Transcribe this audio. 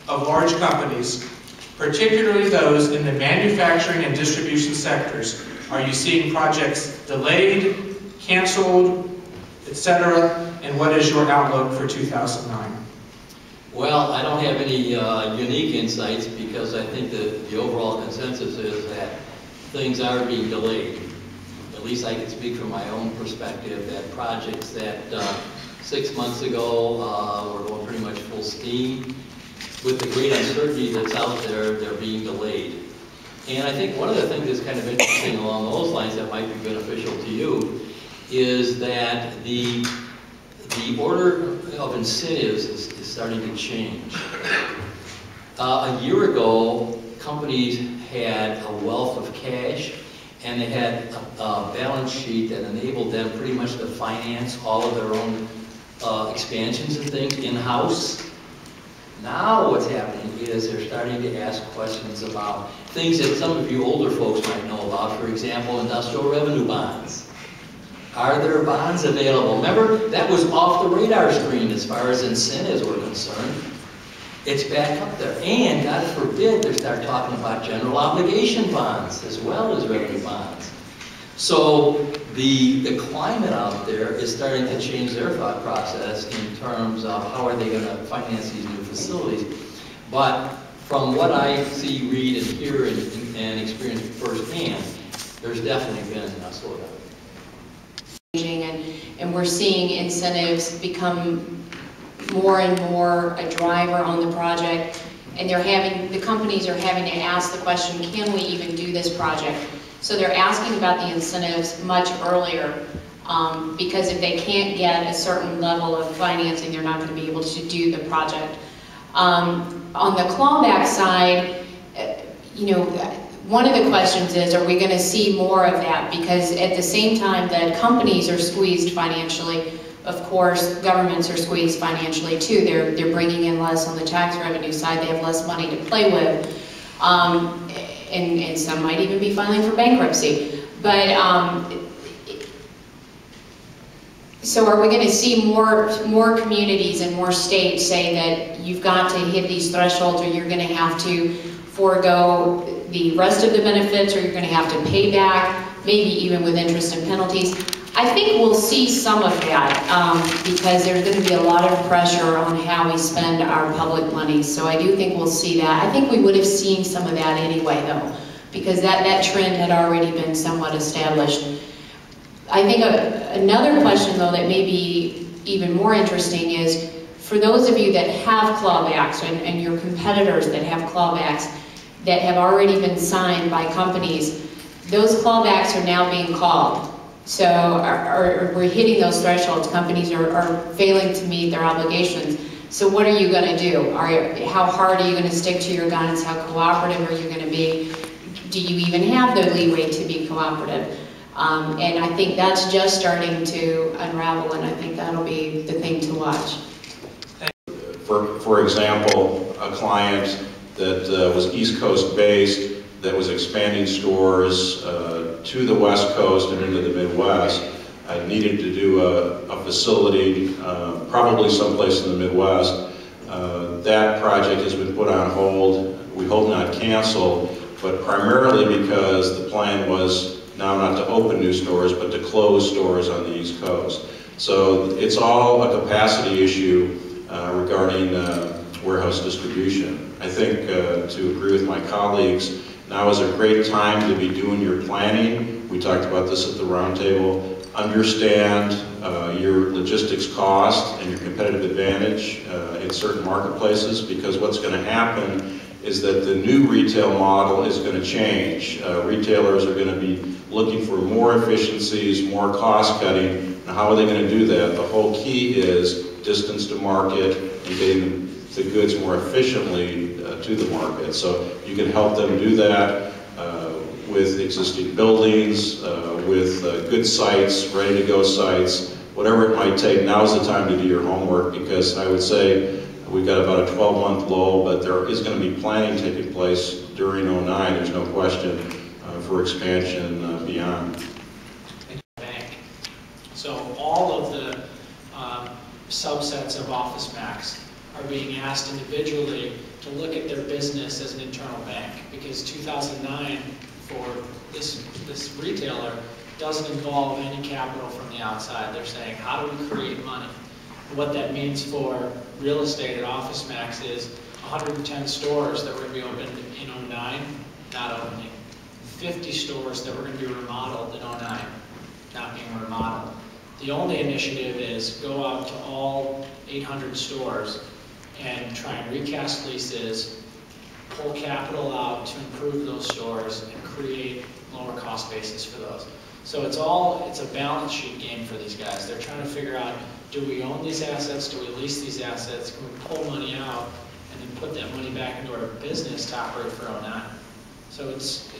of large companies, particularly those in the manufacturing and distribution sectors? Are you seeing projects delayed, canceled, etc.? And what is your outlook for 2009? Well, I don't have any unique insights because I think that the overall consensus is that things are being delayed. At least I can speak from my own perspective that projects that 6 months ago were going pretty much full steam. With the great uncertainty that's out there, they're being delayed. And I think one of the things that's kind of interesting along those lines that might be beneficial to you is that the order of incentives is starting to change. A year ago, companies had a wealth of cash and they had a balance sheet that enabled them pretty much to finance all of their own expansions and things in-house. Now what's happening is they're starting to ask questions about things that some of you older folks might know about, for example, industrial revenue bonds. Are there bonds available? Remember, that was off the radar screen as far as incentives were concerned. It's back up there. And, God forbid, they start talking about general obligation bonds as well as revenue bonds. So the climate out there is starting to change their thought process in terms of how are they going to finance these new facilities. But from what I see, read, and hear, and experience firsthand, there's definitely been a slowdown. And we're seeing incentives become more and more a driver on the project, and the companies are having to ask the question, can we even do this project? So they're asking about the incentives much earlier, because if they can't get a certain level of financing, they're not going to be able to do the project. On the clawback side, one of the questions is, are we going to see more of that? Because at the same time that companies are squeezed financially, of course, governments are squeezed financially too. They're bringing in less on the tax revenue side. They have less money to play with. And some might even be filing for bankruptcy. But, so are we going to see more communities and more states say that you've got to hit these thresholds, or you're going to have to forego the rest of the benefits, or you're going to have to pay back, maybe even with interest and penalties? I think we'll see some of that because there's going to be a lot of pressure on how we spend our public money. So I do think we'll see that. I think we would have seen some of that anyway, though, because that trend had already been somewhat established. I think another question, though, that may be even more interesting is, for those of you that have clawbacks and your competitors that have clawbacks that have already been signed by companies, those clawbacks are now being called. So we're hitting those thresholds. Companies are failing to meet their obligations. So what are you going to do? How hard are you going to stick to your guns? How cooperative are you going to be? Do you even have the leeway to be cooperative? And I think that's just starting to unravel, and I think that'll be the thing to watch. For example, a client that was East Coast based, that was expanding stores to the West Coast and into the Midwest, needed to do a facility, probably someplace in the Midwest. That project has been put on hold. We hope not canceled, but primarily because the plan was now not to open new stores, but to close stores on the East Coast. So it's all a capacity issue regarding warehouse distribution. I think, to agree with my colleagues, now is a great time to be doing your planning. We talked about this at the roundtable. Understand your logistics cost and your competitive advantage in certain marketplaces, because what's going to happen is that the new retail model is going to change. Retailers are going to be looking for more efficiencies, more cost cutting. Now, how are they going to do that? The whole key is distance to market and getting the goods more efficiently to the market. So you can help them do that with existing buildings, with good sites, ready to go sites, whatever it might take. Now's the time to do your homework, because I would say we've got about a 12-month lull, but there is going to be planning taking place during '09, there's no question, for expansion beyond. Bank. So all of the subsets of Office Max are being asked asked individually to look at their business as an internal bank, because 2009 for this retailer doesn't involve any capital from the outside. They're saying, how do we create money? And what that means for real estate at OfficeMax is 110 stores that were going to be opened in 2009, not opening. 50 stores that were going to be remodeled in 2009, not being remodeled. The only initiative is go out to all 800 stores and try and recast leases, pull capital out to improve those stores, and create lower cost basis for those. So it's a balance sheet game for these guys. They're trying to figure out, do we own these assets? Do we lease these assets? Can we pull money out and then put that money back into our business to operate for 2009? So it's